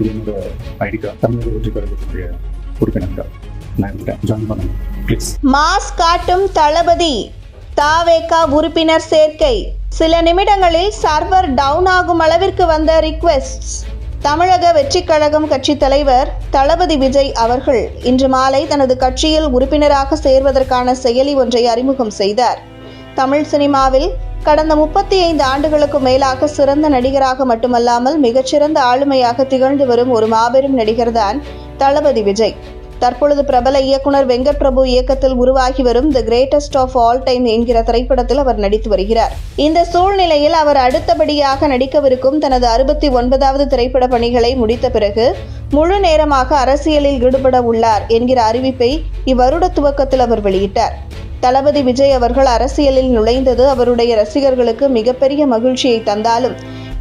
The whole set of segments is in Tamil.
இது என்னோட ஐடிக்கா தமிழக வெற்றி கழகத்துடைய உறுப்பினர்கள் நான் ஜாயின் பண்ணுங்க ப்ளீஸ். மாஸ் காட்டும் தளபதி தாவேகா உறுப்பினர் சேர்க்கை. சில நிமிடங்களில் சர்வர் டவுன் ஆகும் அளவிற்கு வந்த ரிக்வெஸ்ட்ஸ். தமிழக வெற்றிக் கழகம் கட்சி தலைவர் தளபதி விஜய் அவர்கள் இன்று மாலை தனது கட்சியில் உறுப்பினராக சேர்வதற்கான செயலி ஒன்றை அறிமுகம் செய்தார். தமிழ் சினிமாவில் கடந்த 35 ஆண்டுகளுக்கு மேலாக சிறந்த நடிகராக மட்டுமல்லாமல் மிகச்சிறந்த ஆளுமையாக திகழ்ந்து வரும் ஒரு மாபெரும் நடிகர்தான் தளபதி விஜய். தற்பொழுது பிரபல இயக்குனர் வெங்கட் பிரபு இயக்கத்தில் உருவாகி வரும் the greatest of all time என்கிற திரைப்படத்தில் அவர் நடித்து வருகிறார். இந்த சூழ்நிலையில் அவர் அடுத்தபடியாக நடிக்கவிருக்கும் தனது 69வது திரைப்பட பணிகளை முடித்த பிறகு முழு நேரமாக அரசியலில் ஈடுபட உள்ளார் என்கிற அறிவிப்பை இவ்வருட துவக்கத்தில் அவர் வெளியிட்டார். தளபதி விஜய் அவர்கள் அரசியலில் நுழைந்தது அவருடைய ரசிகர்களுக்கு மிகப்பெரிய மகிழ்ச்சியை தந்தாலும்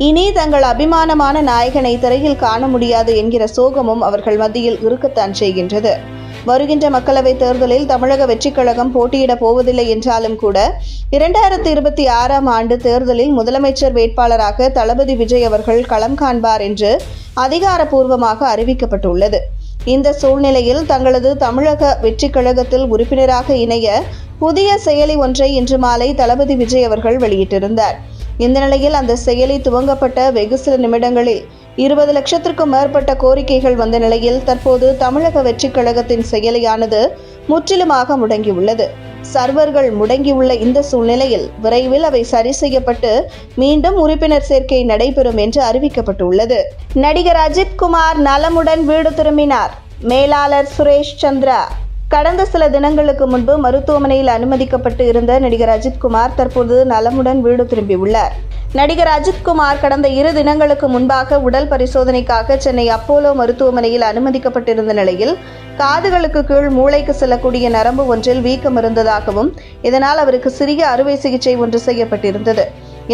இனி தங்கள் அபிமானமான நாயகனை திரையில் காண முடியாது என்கிற சோகமும் அவர்கள் மத்தியில் இருக்கத்தான் செய்கின்றது. வருகின்ற மக்களவைத் தேர்தலில் தமிழக வெற்றிக் கழகம் போட்டியிடப் போவதில்லை என்றாலும் கூட 2026ஆம் ஆண்டு தேர்தலில் முதலமைச்சர் வேட்பாளராக தளபதி விஜய் அவர்கள் களம் காண்பார் என்று அதிகாரப்பூர்வமாக அறிவிக்கப்பட்டுள்ளது. இந்த சூழ்நிலையில் தங்களது தமிழக வெற்றிக் கழகத்தில் உறுப்பினராக இணைய புதிய செயலி ஒன்றை இன்று மாலை தளபதி விஜய் அவர்கள் வெளியிட்டிருந்தார். இந்த நிலையில் அந்த செயலி துவங்கப்பட்ட வெகு சில நிமிடங்களில் 20 லட்சத்திற்கும் மேற்பட்ட கோரிக்கைகள் வந்த நிலையில் தற்போது தமிழக வெற்றிக் கழகத்தின் செயலியானது முற்றிலுமாக முடங்கியுள்ளது. சர்வர்கள் முடங்கியுள்ள இந்த சூழ்நிலையில் விரைவில் அவை சரி செய்யப்பட்டு மீண்டும் உறுப்பினர் சேர்க்கை நடைபெறும் என்று அறிவிக்கப்பட்டுள்ளது. நடிகர் அஜித் குமார் நலமுடன் வீடு திரும்பினார். மேலாளர் சுரேஷ் சந்திரா. கடந்த சில தினங்களுக்கு முன்பு மருத்துவமனையில் அனுமதிக்கப்பட்டு இருந்த நடிகர் அஜித் குமார் தற்போது நலமுடன் வீடு திரும்பியுள்ளார். நடிகர் அஜித் குமார் கடந்த 2 தினங்களுக்கு முன்பாக உடல் பரிசோதனைக்காக சென்னை அப்போலோ மருத்துவமனையில் அனுமதிக்கப்பட்டிருந்த நிலையில் காதுகளுக்கு கீழ் மூளைக்கு செல்லக்கூடிய நரம்பு ஒன்றில் வீக்கம் இருந்ததாகவும் இதனால் அவருக்கு சிறிய அறுவை சிகிச்சை ஒன்று செய்யப்பட்டிருந்தது.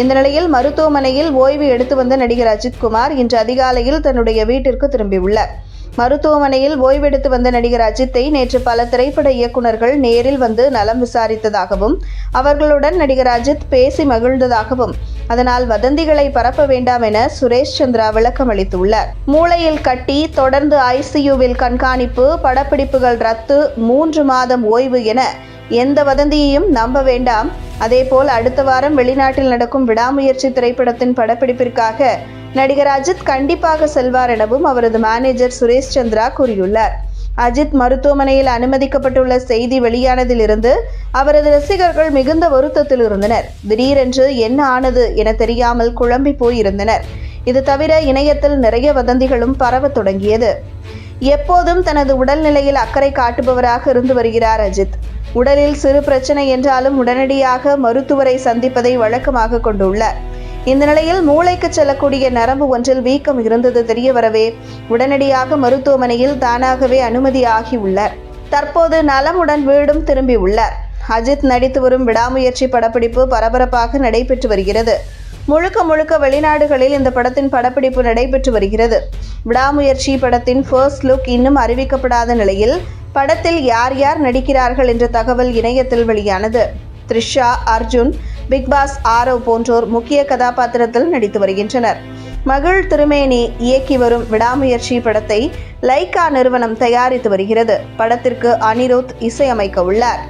இந்த நிலையில் மருத்துவமனையில் ஓய்வு எடுத்து வந்த நடிகர் அஜித் குமார் இன்று அதிகாலையில் தன்னுடைய வீட்டிற்கு திரும்பியுள்ளார். மருத்துவமனையில் ஓய்வெடுத்து வந்த நடிகர் அஜித்தை நேற்று பல திரைப்பட இயக்குநர்கள் நேரில் வந்து நலம் விசாரித்ததாகவும் அவர்களுடன் நடிகர் அஜித் பேசி மகிழ்ந்ததாகவும் அதனால் வதந்திகளை பரப்ப வேண்டாம் என சுரேஷ் சந்திரா விளக்கம் அளித்துள்ளார். மூளையில் கட்டி, தொடர்ந்து ஐசியூவில் கண்காணிப்பு, படப்பிடிப்புகள் ரத்து, 3 மாதம் ஓய்வு என எந்த வதந்தியையும் நம்ப வேண்டாம். அதேபோல் அடுத்த வாரம் வெளிநாட்டில் நடக்கும் விடாமுயற்சி திரைப்படத்தின் படப்பிடிப்பிற்காக நடிகர் அஜித் கண்டிப்பாக செல்வார் எனவும் அவரது மேனேஜர் சுரேஷ் சந்திரா கூறியுள்ளார். அஜித் மருத்துவமனையில் அனுமதிக்கப்பட்டுள்ள செய்தி வெளியானதிலிருந்து அவரது ரசிகர்கள் மிகுந்த வருத்தத்தில் இருந்தனர். திடீரென்று என்ன ஆனது என தெரியாமல் குழம்பி போயிருந்தனர். இது தவிர இணையத்தில் நிறைய வதந்திகளும் பரவ தொடங்கியது. எப்போதும் தனது உடல்நிலையில் அக்கறை காட்டுபவராக இருந்து வருகிறார் அஜித். உடலில் சிறு பிரச்சனை என்றாலும் உடனடியாக மருத்துவரை சந்திப்பதை வழக்கமாக கொண்டுள்ளார். இந்த நிலையில் மூளைக்கு செல்லக்கூடிய நரம்பு ஒன்றில் வீக்கம் இருந்தது தெரிய வரவே உடனடியாக மருத்துவமனையில் தானாகவே அனுமதியாகி உள்ளார். தற்போது நலமுடன் வீடும் திரும்பியுள்ளார். அஜித் நடித்து வரும் விடாமுயற்சி படப்பிடிப்பு பரபரப்பாக நடைபெற்று வருகிறது. முழுக்க வெளிநாடுகளில் இந்த படத்தின் படப்பிடிப்பு நடைபெற்று வருகிறது. விடாமுயற்சி படத்தின் ஃபர்ஸ்ட் லுக் இன்னும் அறிவிக்கப்படாத நிலையில் படத்தில் யார் யார் நடிக்கிறார்கள் என்ற தகவல் இணையத்தில் வெளியானது. த்ரிஷா, அர்ஜுன், பிக்பாஸ் ஆரவ் போன்றோர் முக்கிய கதாபாத்திரத்தில் நடித்து வருகின்றனர். மகிழ் திருமேனி இயக்கி வரும் விடாமுயற்சி படத்தை லைகா நிறுவனம் தயாரித்து வருகிறது. படத்திற்கு அனிருத் இசையமைக்க உள்ளார்.